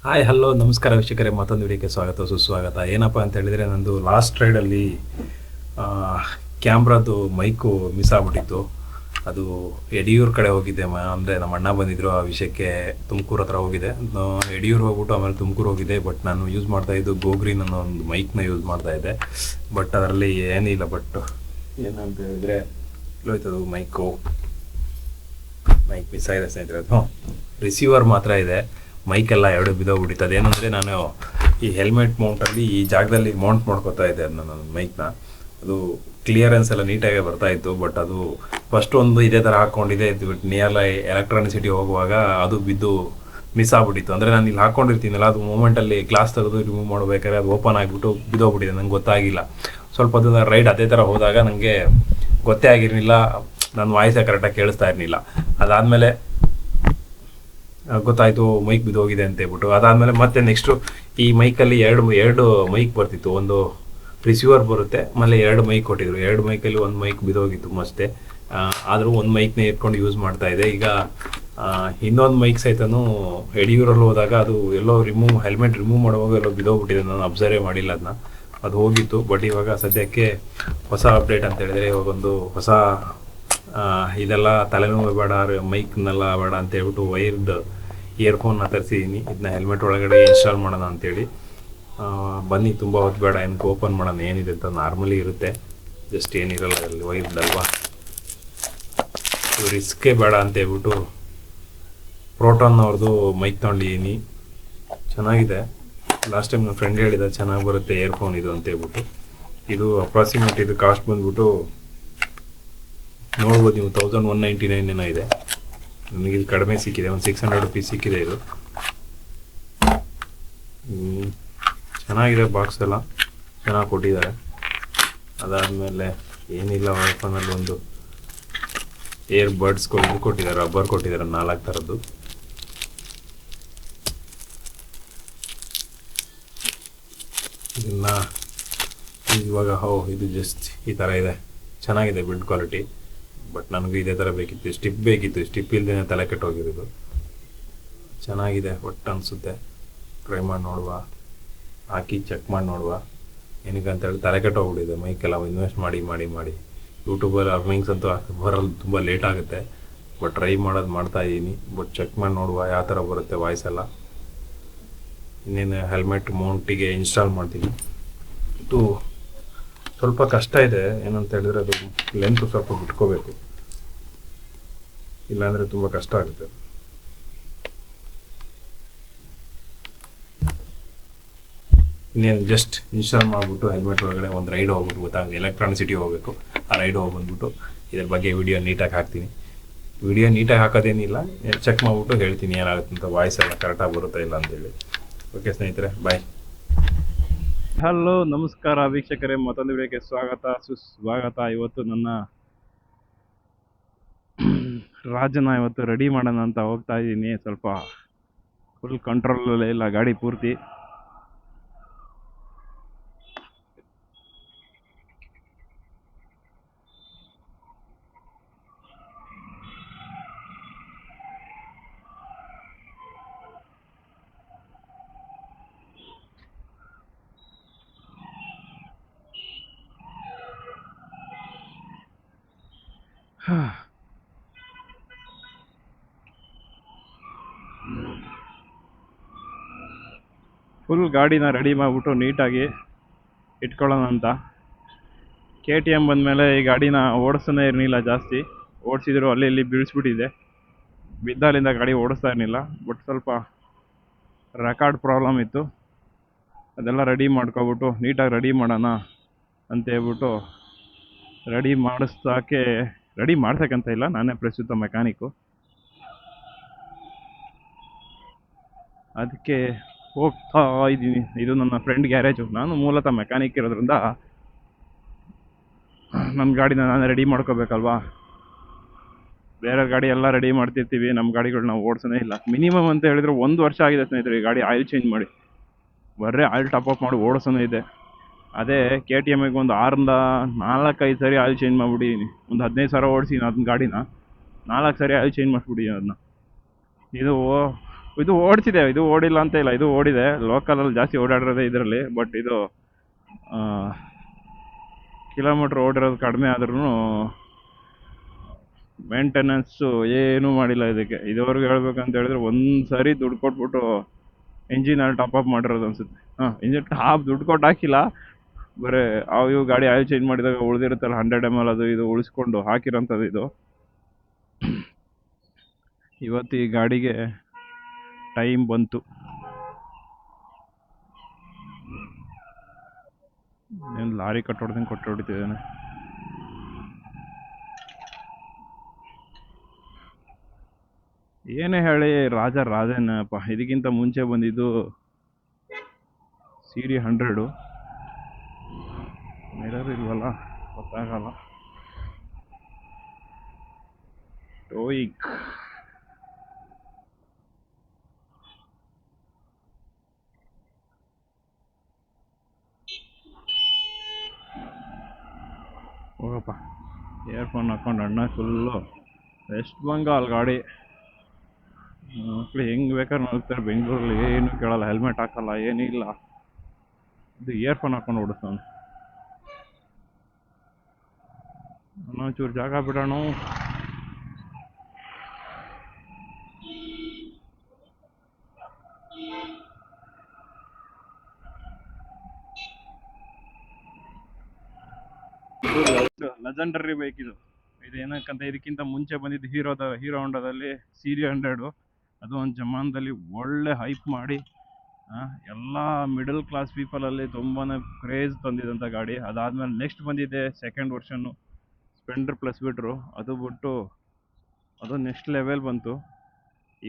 Hi hello ನಮಸ್ಕಾರ ವೀಕ್ಷಕರೇ, ಮತ್ತೊಂದು ವಿಡಿಯೋಕ್ಕೆ ಸ್ವಾಗತ ಸುಸ್ವಾಗತ. ಏನಪ್ಪ ಅಂತ ಹೇಳಿದರೆ, ನಂದು ಲಾಸ್ಟ್ ರೈಡಲ್ಲಿ ಕ್ಯಾಮ್ರಾದು ಮೈಕು ಮಿಸ್ ಆಗ್ಬಿಟ್ಟಿತ್ತು. ಅದು ಯಡಿಯೂರು ಕಡೆ ಹೋಗಿದ್ದೆ, ಅಂದರೆ ನಮ್ಮ ಅಣ್ಣ ಬಂದಿದ್ದರು. ಆ ವಿಷಯಕ್ಕೆ ತುಮಕೂರು ಹತ್ರ ಹೋಗಿದೆ. ಯಡಿಯೂರು ಹೋಗ್ಬಿಟ್ಟು ಆಮೇಲೆ ತುಮಕೂರು ಹೋಗಿದೆ. ಬಟ್ ನಾನು ಯೂಸ್ ಮಾಡ್ತಾಯಿದ್ದು ಗೋಗ್ರೀನ್ ಅನ್ನೋ ಒಂದು ಮೈಕ್ನ ಯೂಸ್ ಮಾಡ್ತಾಯಿದ್ದೆ. ಬಟ್ ಅದರಲ್ಲಿ ಏನಿಲ್ಲ. ಬಟ್ ಏನಂತ ಹೇಳಿದರೆ, ಹೋಯ್ತದು ಮೈಕ್ ಮಿಸ್ ಆಗಿದೆ ಸ್ನೇಹಿತರೆ. ಅದು ರಿಸೀವರ್ ಮಾತ್ರ ಇದೆ, ಮೈಕೆಲ್ಲ ಎರಡು ಬಿದ್ದೋಗ್ಬಿಟ್ಟಿತ್ತು. ಅದೇನಂದರೆ, ನಾನು ಈ ಹೆಲ್ಮೆಟ್ ಮೌಂಟಲ್ಲಿ ಈ ಜಾಗದಲ್ಲಿ ಮೌಂಟ್ ಮಾಡ್ಕೋತಾ ಇದ್ದೆ ಅದನ್ನ, ನನ್ನ ಮೈಕ್ನ. ಅದು ಕ್ಲಿಯರೆನ್ಸ್ ಎಲ್ಲ ನೀಟಾಗಿ ಬರ್ತಾಯಿತ್ತು. ಬಟ್ ಅದು ಫಸ್ಟ್ ಒಂದು ಇದೇ ಥರ ಹಾಕ್ಕೊಂಡಿದ್ದೆ. ಇದು ನಿಯರ್ ಎಲೆಕ್ಟ್ರಾನಿಸಿಟಿ ಹೋಗುವಾಗ ಅದು ಬಿದ್ದು ಮಿಸ್ ಆಗ್ಬಿಟ್ಟಿತ್ತು. ಅಂದರೆ ನಾನು ಇಲ್ಲಿ ಹಾಕ್ಕೊಂಡಿರ್ತೀನಲ್ಲ, ಅದು ಮೂಮೆಂಟಲ್ಲಿ ಗ್ಲಾಸ್ ತೆಗೆದು ರಿಮೂವ್ ಮಾಡಬೇಕಾದ್ರೆ ಅದು ಓಪನ್ ಆಗಿಬಿಟ್ಟು ಬಿದ್ದೋಗ್ಬಿಟ್ಟಿದೆ. ನಂಗೆ ಗೊತ್ತಾಗಿಲ್ಲ. ಸ್ವಲ್ಪ ಅದು ರೈಡ್ ಅದೇ ಥರ ಹೋದಾಗ ನನಗೆ ಗೊತ್ತೇ ಆಗಿರಲಿಲ್ಲ, ನನ್ನ ವಾಯ್ಸೇ ಕರೆಕ್ಟಾಗಿ ಕೇಳಿಸ್ತಾ ಇರಲಿಲ್ಲ. ಅದಾದಮೇಲೆ ಗೊತ್ತಾಯಿತು ಮೈಕ್ ಬಿದ್ದೋಗಿದೆ ಅಂತ ಹೇಳ್ಬಿಟ್ಟು. ಅದಾದಮೇಲೆ ಮತ್ತೆ ನೆಕ್ಸ್ಟು ಈ ಮೈಕಲ್ಲಿ ಎರಡು ಮೈಕ್ ಬರ್ತಿತ್ತು. ಒಂದು ರಿಸೀವರ್ ಬರುತ್ತೆ, ಆಮೇಲೆ ಎರಡು ಮೈಕ್ ಕೊಟ್ಟಿದ್ರು. ಎರಡು ಮೈಕಲ್ಲಿ ಒಂದು ಮೈಕ್ ಬಿದ್ದೋಗಿತ್ತು ಅಷ್ಟೇ. ಆದರೂ ಒಂದು ಮೈಕ್ನೇ ಇಟ್ಕೊಂಡು ಯೂಸ್ ಮಾಡ್ತಾ ಇದೆ. ಈಗ ಇನ್ನೊಂದು ಮೈಕ್ ಸಹಿತನೂ ಯಡಿಯೂರಲ್ಲಿ ಹೋದಾಗ ಅದು ಎಲ್ಲೋ ಹೆಲ್ಮೆಟ್ ರಿಮೂವ್ ಮಾಡುವಾಗ ಎಲ್ಲೋ ಬಿದ್ದೋಗ್ಬಿಟ್ಟಿದೆ. ನಾನು ಅಬ್ಸರ್ವೇ ಮಾಡಿಲ್ಲ ಅದನ್ನ, ಅದು ಹೋಗಿತ್ತು. ಬಟ್ ಇವಾಗ ಸದ್ಯಕ್ಕೆ ಹೊಸ ಅಪ್ಡೇಟ್ ಅಂತ ಹೇಳಿದರೆ, ಇವಾಗ ಒಂದು ಹೊಸ ಇದೆಲ್ಲ ತಲೆನೋವು ಬೇಡ, ಮೈಕ್ನೆಲ್ಲ ಬೇಡ ಅಂತ ಹೇಳ್ಬಿಟ್ಟು ವೈರ್ಡ್ ಇಯರ್ಫೋನ್ನ ತರಿಸಿದ್ದೀನಿ. ಇದನ್ನ ಹೆಲ್ಮೆಟ್ ಒಳಗಡೆ ಇನ್ಸ್ಟಾಲ್ ಮಾಡೋಣ ಅಂತೇಳಿ. ಬನ್ನಿ, ತುಂಬ ಹೊತ್ತು ಬೇಡ, ಏನಕ್ಕೆ ಓಪನ್ ಮಾಡೋಣ, ಏನಿದೆ ಅಂತ. ನಾರ್ಮಲಿ ಇರುತ್ತೆ, ಜಸ್ಟ್ ಏನಿರಲ್ಲ ಅಲ್ಲಿ ವೈರ್ಡ್ ಅಲ್ವಾ. ರಿಸ್ಕೇ ಬೇಡ ಅಂತ ಹೇಳ್ಬಿಟ್ಟು ಪ್ರೋಟಾನ್ ಅವ್ರದ್ದು ಮೈಕ್ ತೊಗೊಂಡಿದ್ದೀನಿ. ಚೆನ್ನಾಗಿದೆ. ಲಾಸ್ಟ್ ಟೈಮ್ ನನ್ನ ಫ್ರೆಂಡ್ ಹೇಳಿದ ಚೆನ್ನಾಗಿ ಬರುತ್ತೆ ಇಯರ್ಫೋನ್ ಇದು ಅಂತ ಹೇಳ್ಬಿಟ್ಟು. ಇದು ಅಪ್ರಾಕ್ಸಿಮೇಟ್ ಇದು ಕಾಸ್ಟ್ ಬಂದ್ಬಿಟ್ಟು ನೋಡ್ಬೋದು ನೀವು, 1199 ಏನೋ ಇದೆ. ನನಗೆ ಇದು ಕಡಿಮೆ ಸಿಕ್ಕಿದೆ, ಒಂದು 600 ರುಪೀಸ್ ಸಿಕ್ಕಿದೆ. ಇದು ಚೆನ್ನಾಗಿದೆ, ಬಾಕ್ಸ್ ಎಲ್ಲ ಚೆನ್ನಾಗಿ ಕೊಟ್ಟಿದ್ದಾರೆ. ಅದಾದಮೇಲೆ ಏನಿಲ್ಲ, ಐಫೋನಲ್ಲಿ ಒಂದು ಏರ್ ಬಡ್ಸ್ಗಳು ಇದು ಕೊಟ್ಟಿದ್ದಾರೆ, ರಬ್ಬರ್ ಕೊಟ್ಟಿದ್ದಾರೆ 4 ಥರದ್ದು. ಇದನ್ನು ಇವಾಗ ಇದು ಜಸ್ಟ್ ಈ ಥರ ಇದೆ, ಚೆನ್ನಾಗಿದೆ ಬಿಲ್ಡ್ ಕ್ವಾಲಿಟಿ. ಬಟ್ ನನಗೂ ಇದೇ ಥರ ಬೇಕಿತ್ತು, ಸ್ಟಿಪ್ ಬೇಕಿತ್ತು. ಸ್ಟಿಪ್ ಇಲ್ಲದೆ ತಲೆ ಕೆಟ್ಟೋಗಿರೋದು. ಚೆನ್ನಾಗಿದೆ ಒಟ್ಟು ಅನಿಸುತ್ತೆ. ಟ್ರೈ ಮಾಡಿ ನೋಡುವ, ಹಾಕಿ ಚೆಕ್ ಮಾಡಿ ನೋಡುವ. ಏನಕ್ಕೆ ಅಂತೇಳಿ ತಲೆ ಕೆಟ್ಟೋಗ್ಬಿಟ್ಟಿದೆ ಮೈಕೆಲ್ಲ ಇನ್ವೆಸ್ಟ್ ಮಾಡಿ ಮಾಡಿ ಮಾಡಿ. ಯೂಟ್ಯೂಬಲ್ಲಿ ಅರ್ನಿಂಗ್ಸ್ ಅಂತೂ ಬರಲು ತುಂಬ ಲೇಟ್ ಆಗುತ್ತೆ. ಬಟ್ ಟ್ರೈ ಮಾಡ್ತಾಯಿದ್ದೀನಿ. ಬಟ್ ಚೆಕ್ ಮಾಡಿ ನೋಡುವ ಯಾವ ಥರ ಬರುತ್ತೆ ವಾಯ್ಸ್ ಎಲ್ಲ. ಇನ್ನೇನು ಹೆಲ್ಮೆಟ್ ಮೌಂಟಿಗೆ ಇನ್ಸ್ಟಾಲ್ ಮಾಡ್ತೀನಿ. ಇದು ಸ್ವಲ್ಪ ಕಷ್ಟ ಇದೆ. ಏನಂತ ಹೇಳಿದ್ರೆ, ಅದು ಲೆಂತು ಸ್ವಲ್ಪ ಬಿಟ್ಕೋಬೇಕು, ಇಲ್ಲಾಂದರೆ ತುಂಬ ಕಷ್ಟ ಆಗುತ್ತೆ. ಇನ್ನೇನು ಜಸ್ಟ್ ಇನ್ಸ್ಟಾಲ್ ಮಾಡಿಬಿಟ್ಟು ಹೆಲ್ಮೆಟ್ ಒಳಗಡೆ ಒಂದು ರೈಡ್ ಹೋಗ್ಬಿಟ್ಟು, ಗೊತ್ತಾಗುತ್ತೆ ಎಲೆಕ್ಟ್ರಾನಿಸಿಟಿ ಹೋಗಬೇಕು. ಆ ರೈಡ್ ಹೋಗ್ಬಂದ್ಬಿಟ್ಟು ಇದ್ರ ಬಗ್ಗೆ ವಿಡಿಯೋ ನೀಟಾಗಿ ಹಾಕ್ತೀನಿ. ವಿಡಿಯೋ ನೀಟಾಗಿ ಹಾಕೋದೇನಿಲ್ಲ, ಚೆಕ್ ಮಾಡಿಬಿಟ್ಟು ಹೇಳ್ತೀನಿ ಏನಾಗುತ್ತೆ ಅಂತ, ವಾಯ್ಸ್ ಎಲ್ಲ ಕರೆಕ್ಟಾಗಿ ಬರುತ್ತಾ ಇಲ್ಲ ಅಂತೇಳಿ. ಓಕೆ ಸ್ನೇಹಿತರೆ, ಬಾಯ್. ಹಲೋ ನಮಸ್ಕಾರ ವೀಕ್ಷಕರೇ, ಮತ್ತೊಂದು ವಿಡಿಯೋಕ್ಕೆ ಸುಸ್ವಾಗತ. ಇವತ್ತು ನನ್ನ ರಾಜನ ಇವತ್ತು ರೆಡಿ ಮಾಡೋಣ ಅಂತ ಹೋಗ್ತಾ ಇದ್ದೀನಿ. ಸ್ವಲ್ಪ ಫುಲ್ ಕಂಟ್ರೋಲಲ್ಲೇ ಇಲ್ಲ ಗಾಡಿ ಪೂರ್ತಿ. ಫುಲ್ ಗಾಡಿನ ರೆಡಿ ಮಾಡಿಬಿಟ್ಟು ನೀಟಾಗಿ ಇಟ್ಕೊಳ್ಳೋಣ ಅಂತ. KTM ಬಂದಮೇಲೆ ಈ ಗಾಡಿನ ಓಡಿಸ್ತಾನೆ ಇರಲಿಲ್ಲ ಜಾಸ್ತಿ. ಓಡಿಸಿದ್ರು ಅಲ್ಲಿ ಇಲ್ಲಿ ಬೀಳಿಸ್ಬಿಟ್ಟಿದೆ. ಬಿದ್ದಾಲಿಂದ ಗಾಡಿ ಓಡಿಸ್ತಾ ಇರಲಿಲ್ಲ. ಬಟ್ ಸ್ವಲ್ಪ ರೆಕಾರ್ಡ್ ಪ್ರಾಬ್ಲಮ್ ಇತ್ತು, ಅದೆಲ್ಲ ರೆಡಿ ಮಾಡ್ಕೊಬಿಟ್ಟು ನೀಟಾಗಿ ರೆಡಿ ಮಾಡೋಣ ಅಂತ ಹೇಳ್ಬಿಟ್ಟು ರೆಡಿ ಮಾಡ್ಸೋಕ್ಕಂತ ಇಲ್ಲ, ನಾನೇ ಪ್ರಸ್ತುತ ಮೆಕ್ಯಾನಿಕ್ಕು. ಅದಕ್ಕೆ ಹೋಗ್ತಾ ಇದ್ದೀನಿ. ಇದು ನನ್ನ ಫ್ರೆಂಡ್ ಗ್ಯಾರೇಜು. ನಾನು ಮೂಲತಃ ಮೆಕ್ಯಾನಿಕ್ ಇರೋದ್ರಿಂದ ನನ್ನ ಗಾಡಿನ ನಾನೇ ರೆಡಿ ಮಾಡ್ಕೋಬೇಕಲ್ವಾ. ಬೇರೆ ಗಾಡಿ ಎಲ್ಲ ರೆಡಿ ಮಾಡ್ತಿರ್ತೀವಿ, ನಮ್ಮ ಗಾಡಿಗಳು ನಾವು ಓಡಿಸೋದೇ ಇಲ್ಲ. ಮಿನಿಮಮ್ ಅಂತ ಹೇಳಿದ್ರೆ 1 ವರ್ಷ ಆಗಿದೆ ಸ್ನೇಹಿತರೆ ಈ ಗಾಡಿ ಆಯಿಲ್ ಚೇಂಜ್ ಮಾಡಿ. ಬರೀ ಆಯಿಲ್ ಟಾಪಪ್ ಮಾಡಿ ಓಡಿಸೋದೇ ಇದೆ. ಅದೇ KTMಗೆ ಒಂದು 4-5 ಸರಿ ಆಯಿಲ್ ಚೇಂಜ್ ಮಾಡಿಬಿಟ್ಟಿದ್ದೀನಿ. ಒಂದು 15 ಸಾವಿರ ಓಡಿಸಿ ಅದನ್ನ ಗಾಡಿನ 4 ಸರಿ ಆಯಿಲ್ ಚೇಂಜ್ ಮಾಡಿಸ್ಬಿಟ್ಟಿದ್ದೀನಿ ಅದನ್ನ. ಇದು ಇದು ಓಡಿಸಿದೆ, ಇದು ಓಡಿಲ್ಲ ಅಂತ ಇಲ್ಲ, ಇದು ಓಡಿದೆ. ಲೋಕಲಲ್ಲಿ ಜಾಸ್ತಿ ಓಡಾಡಿರೋದೇ ಇದರಲ್ಲಿ. ಬಟ್ ಇದು ಕಿಲೋಮೀಟ್ರ್ ಓಡಿರೋದು ಕಡಿಮೆ ಆದ್ರೂ ಮೇಂಟೆನೆನ್ಸು ಏನೂ ಮಾಡಿಲ್ಲ ಇದಕ್ಕೆ. ಇದುವರೆಗೂ ಹೇಳ್ಬೇಕಂತ ಹೇಳಿದ್ರೆ ಒಂದು ಸರಿ ದುಡ್ಡು ಕೊಟ್ಬಿಟ್ಟು ಇಂಜಿನ್ ಅಲ್ಲಿ ಟಾಪ್ ಅಪ್ ಮಾಡಿರೋದು ಅನ್ಸುತ್ತೆ. ಇಂಜಿನ್ ದುಡ್ಡು ಕೊಟ್ಟು ಹಾಕಿಲ್ಲ, ಬರೀ ಅವು ಇವು ಗಾಡಿ ಆಯಿಲ್ ಚೇಂಜ್ ಮಾಡಿದಾಗ ಉಳಿದಿರುತ್ತಲ್ಲ 100 ml ಅದು ಇದು ಉಳಿಸ್ಕೊಂಡು ಹಾಕಿರೋಂಥದ್ದು ಇದು. ಇವತ್ತು ಈ ಗಾಡಿಗೆ ಟೈಮ್ ಬಂತು. ಏನು ಲಾರಿ ಕಟ್ಟೊಡ್ದಂಗೆ ಕೊಟ್ಟೊಡಿತಿದ್ದಾನೆ. ಏನೇ ಹೇಳಿ ರಾಜೇನಪ್ಪ. ಇದಕ್ಕಿಂತ ಮುಂಚೆ ಬಂದಿದ್ದು ಸಿಡಿ 100. ಮಿರರ್ ಇಲ್ವಲ್ಲ, ಗೊತ್ತಾಗಲ್ಲ. ಟೋಯಿಕ್ ಹೋಗಪ್ಪ. ಇಯರ್ಫೋನ್ ಹಾಕೊಂಡು ಅಣ್ಣ ಫುಲ್ಲು ವೆಸ್ಟ್ ಬೆಂಗಾಲ್ ಗಾಡಿ. ಮಕ್ಳು ಹೆಂಗೆ ಬೇಕಾದ್ರೆ ನೋಡ್ತಾರೆ ಬೆಂಗಳೂರಲ್ಲಿ, ಏನು ಕೇಳಲ್ಲ, ಹೆಲ್ಮೆಟ್ ಹಾಕಲ್ಲ, ಏನಿಲ್ಲ. ಇದು ಇಯರ್ಫೋನ್ ಹಾಕೊಂಡು ಓಡಿಸ್ತಾನೆ. ಒಂಚೂರು ಜಾಗ ಬಿಡೋಣ. ಲೆಜೆಂಡರಿ ಬೈಕ್ ಇದು. ಏನಕ್ಕಂತ ಇದಕ್ಕಿಂತ ಮುಂಚೆ ಬಂದಿದ್ದು ಹೀರೋ ಹೊಂಡಾದಲ್ಲಿ ಸಿಡಿ 100. ಅದು ಒಂದು ಜಮಾನದಲ್ಲಿ ಒಳ್ಳೆ ಹೈಪ್ ಮಾಡಿ ಎಲ್ಲ ಮಿಡಲ್ ಕ್ಲಾಸ್ ಪೀಪಲಲ್ಲಿ ತುಂಬಾ ಕ್ರೇಜ್ ತಂದಿದ್ದಂಥ ಗಾಡಿ. ಅದಾದಮೇಲೆ ನೆಕ್ಸ್ಟ್ ಬಂದಿದೆ ಸೆಕೆಂಡ್ ವರ್ಷನ್ನು ಸ್ಪೆಂಡರ್ ಪ್ಲಸ್ ಬಿಟ್ರು. ಅದು ಬಿಟ್ಟು ಅದು ನೆಕ್ಸ್ಟ್ ಲೆವೆಲ್ ಬಂತು.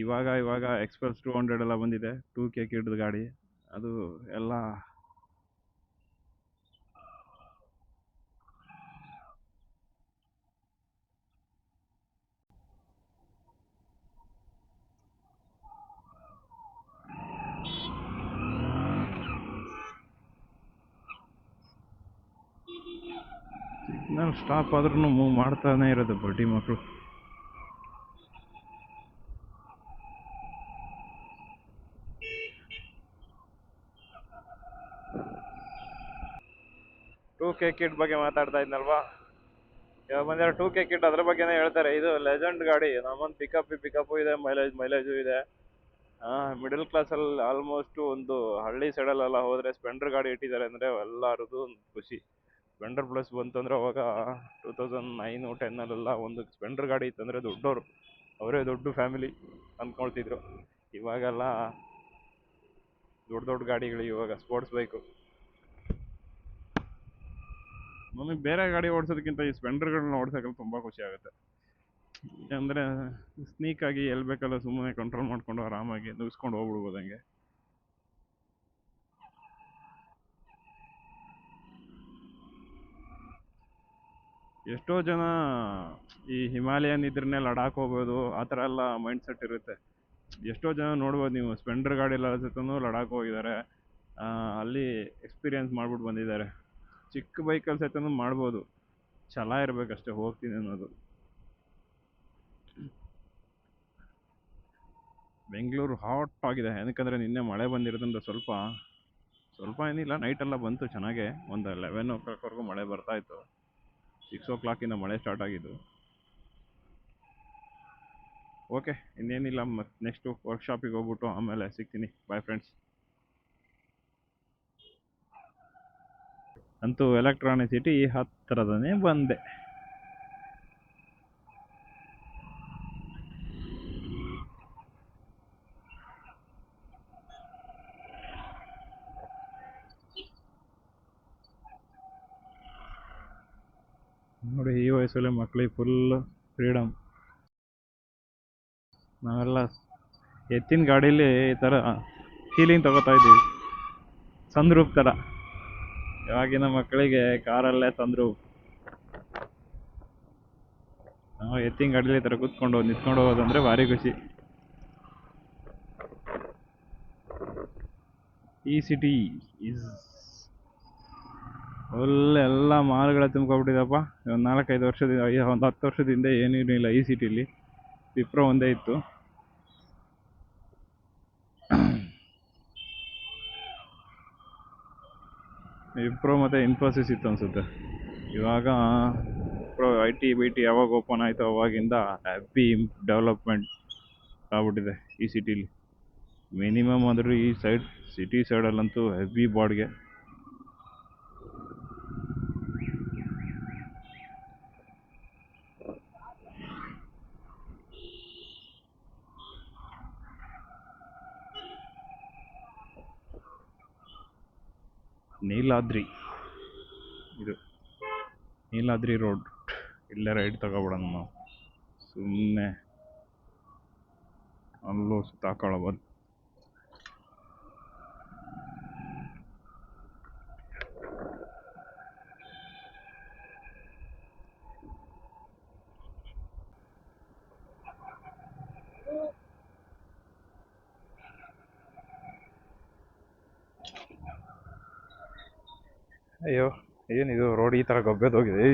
ಇವಾಗ ಎಕ್ಸ್ಪ್ರೆಸ್ 200 ಎಲ್ಲ ಬಂದಿದೆ, 2K ಕಿಡ್ದು ಗಾಡಿ. ಅದು ಎಲ್ಲ ಸಿಗ್ನಲ್ ಸ್ಟಾಪ್ ಆದ್ರೂ ಮೂವ್ ಮಾಡ್ತಾನೆ ಇರೋದು ಬಡ್ಡಿ ಮಕ್ಕಳು. ಟೂ ಕೆ ಕಿಡ್ ಬಗ್ಗೆ ಮಾತಾಡ್ತಾ ಇದ್ನಲ್ವಾ, ಇವಾಗ ಬಂದಿರೋ 2K ಕಿಡ್ ಅದ್ರ ಬಗ್ಗೆನೇ ಹೇಳ್ತಾರೆ. ಇದು ಲೆಜೆಂಡ್ ಗಾಡಿ. ನಮ್ಮೊಂದು ಪಿಕಪ್ ಇದೆ, ಮೈಲೇಜು ಇದೆ. ಮಿಡಲ್ ಕ್ಲಾಸಲ್ಲಿ ಆಲ್ಮೋಸ್ಟ್ ಒಂದು ಹಳ್ಳಿ ಸೈಡಲ್ಲೆಲ್ಲ ಹೋದರೆ ಸ್ಪೆಂಡರ್ ಗಾಡಿ ಇಟ್ಟಿದ್ದಾರೆ ಅಂದರೆ ಎಲ್ಲರದು ಒಂದು ಖುಷಿ. ಸ್ಪೆಂಡರ್ ಪ್ಲಸ್ ಬಂತಂದರೆ ಅವಾಗ 2009-10 ಒಂದು ಸ್ಪೆಂಡರ್ ಗಾಡಿ ಇತ್ತಂದರೆ ದೊಡ್ಡವರು, ಅವರೇ ದೊಡ್ಡ ಫ್ಯಾಮಿಲಿ ಅಂದ್ಕೊಳ್ತಿದ್ರು. ಇವಾಗೆಲ್ಲ ದೊಡ್ಡ ಗಾಡಿಗಳು, ಇವಾಗ ಸ್ಪೋರ್ಟ್ಸ್ ಬೈಕು. ನಮಗೆ ಬೇರೆ ಗಾಡಿ ಓಡಿಸೋದಕ್ಕಿಂತ ಈ ಸ್ಪೆಂಡರ್ಗಳನ್ನ ಓಡಿಸೋಕೆ ತುಂಬ ಖುಷಿ ಆಗುತ್ತೆ. ಅಂದರೆ ಸ್ನೀಕಾಗಿ ಎಲ್ಲಿ ಬೇಕಲ್ಲ ಸುಮ್ಮನೆ ಕಂಟ್ರೋಲ್ ಮಾಡಿಕೊಂಡು ಆರಾಮಾಗಿ ನುಗ್ಸ್ಕೊಂಡು ಹೋಗ್ಬಿಡ್ಬೋದು. ಹಂಗೆ ಎಷ್ಟೋ ಜನ ಈ ಹಿಮಾಲಯನ್ ಇದ್ರನ್ನೇ ಲಡಾಖ್ ಹೋಗೋದು ಆ ಥರ ಎಲ್ಲ ಮೈಂಡ್ ಸೆಟ್ ಇರುತ್ತೆ. ಎಷ್ಟೋ ಜನ ನೋಡ್ಬೋದು ನೀವು, ಸ್ಪೆಂಡರ್ ಗಾಡಿ ಎಲ್ಲ ಜೊತೆನೂ ಲಡಾಖ್ ಹೋಗಿದ್ದಾರೆ, ಅಲ್ಲಿ ಎಕ್ಸ್ಪೀರಿಯನ್ಸ್ ಮಾಡ್ಬಿಟ್ಟು ಬಂದಿದ್ದಾರೆ. ಚಿಕ್ಕ ಬೈಕಲ್ಲಿ ಸಹಿತನೂ ಮಾಡ್ಬೋದು, ಛಲ ಇರಬೇಕಷ್ಟೇ ಹೋಗ್ತೀನಿ ಅನ್ನೋದು. ಬೆಂಗಳೂರು ಹಾಟ್ ಆಗಿದೆ, ಏನಕ್ಕಂದರೆ ನಿನ್ನೆ ಮಳೆ ಬಂದಿರೋದ್ರಿಂದ ಸ್ವಲ್ಪ ಏನಿಲ್ಲ, ನೈಟೆಲ್ಲ ಬಂತು ಚೆನ್ನಾಗೆ. ಒಂದು 11 o'clockವರೆಗೂ ಮಳೆ ಬರ್ತಾಯಿತ್ತು. 6 o'clock ಮಳೆ ಸ್ಟಾರ್ಟ್ ಆಗಿದ್ದು. ಓಕೆ, ಇನ್ನೇನಿಲ್ಲ, ಮತ್ತು ನೆಕ್ಸ್ಟು ವರ್ಕ್ಶಾಪಿಗೆ ಹೋಗ್ಬಿಟ್ಟು ಆಮೇಲೆ ಸಿಗ್ತೀನಿ. Bye friends. ಅಂತೂ ಎಲೆಕ್ಟ್ರಾನಿಸಿಟಿ ಹತ್ತಿರದನೇ ಬಂದೆ. ನೋಡಿ, ಈ ವಯಸ್ಸಲ್ಲೇ ಮಕ್ಕಳಿಗೆ ಫುಲ್ ಫ್ರೀಡಮ್. ನಾವೆಲ್ಲ ಎತ್ತಿನ ಗಾಡೀಲಿ ಈ ಥರ ಫೀಲಿಂಗ್ ತಗೋತಾ ಇದ್ದೀವಿ, ಸನ್ರೂಫ್ ಥರ. ಇವಾಗಿನ ಮಕ್ಕಳಿಗೆ ಕಾರಲ್ಲೇ ಸನ್ರೂಫ್. ನಾವು ಎತ್ತಿನ ಗಾಡೀಲಿ ಈ ಥರ ಕೂತ್ಕೊಂಡು ನಿಂತ್ಕೊಂಡು ಹೋಗೋದಂದ್ರೆ ಭಾರಿ ಖುಷಿ. ಈ ಸಿಟಿ ಇಸ್ ಒಳ್ಳೆ ಎಲ್ಲ ಮಾಲ್ಗಳ ತುಂಬ್ಕೊಬಿಟ್ಟಿದಪ್ಪ. ಒಂದು 4-5 ವರ್ಷದಿಂದ, ಒಂದು 10 ವರ್ಷದಿಂದ ಏನೇನು ಇಲ್ಲ ಈ ಸಿಟಿಲಿ. ವಿಪ್ರೋ ಒಂದೇ ಇತ್ತು. ವಿಪ್ರೋ ಮತ್ತು ಇನ್ಫೋಸಿಸ್ ಇತ್ತು ಅನಿಸುತ್ತೆ. ಇವಾಗ ಐ ಟಿ ಯಾವಾಗ ಓಪನ್ ಆಯಿತು ಅವಾಗಿಂದ ಹ್ಯಾಪಿ ಡೆವಲಪ್ಮೆಂಟ್ ಆಗ್ಬಿಟ್ಟಿದೆ ಈ ಸಿಟಿಲಿ. ಮಿನಿಮಮ್ ಅಂದರೂ ಈ ಸೈಡ್ ಸಿಟಿ ಸೈಡಲ್ಲಂತೂ ಹೆವಿ ಬಾಡ್ಗೆ. ನೀಲಾದ್ರಿ ಇದು ನೀಲಾದ್ರಿ ರೋಡ್. ಇಲ್ಲೇ ರೈಟ್ ತಗೊಬಿಡೋಣ ನಾವು, ಸುಮ್ಮನೆ ಅಲ್ಲೂ ಸುತ್ತಾಕೊಳ್ಳೋದು. ಅಯ್ಯೋ, ಏನಿದು ರೋಡ್ ಈ ಥರ ಗಬ್ಬೆದೋಗಿದೆ.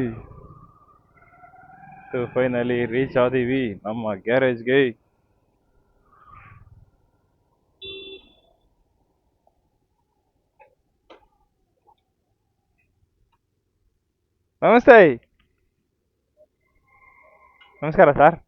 ಫೈನಲಿ ರೀಚ್ ಆದೀವಿ ನಮ್ಮ ಗ್ಯಾರೇಜ್ಗೆ. ನಮಸ್ತೆ. ನಮಸ್ಕಾರ ಸರ್.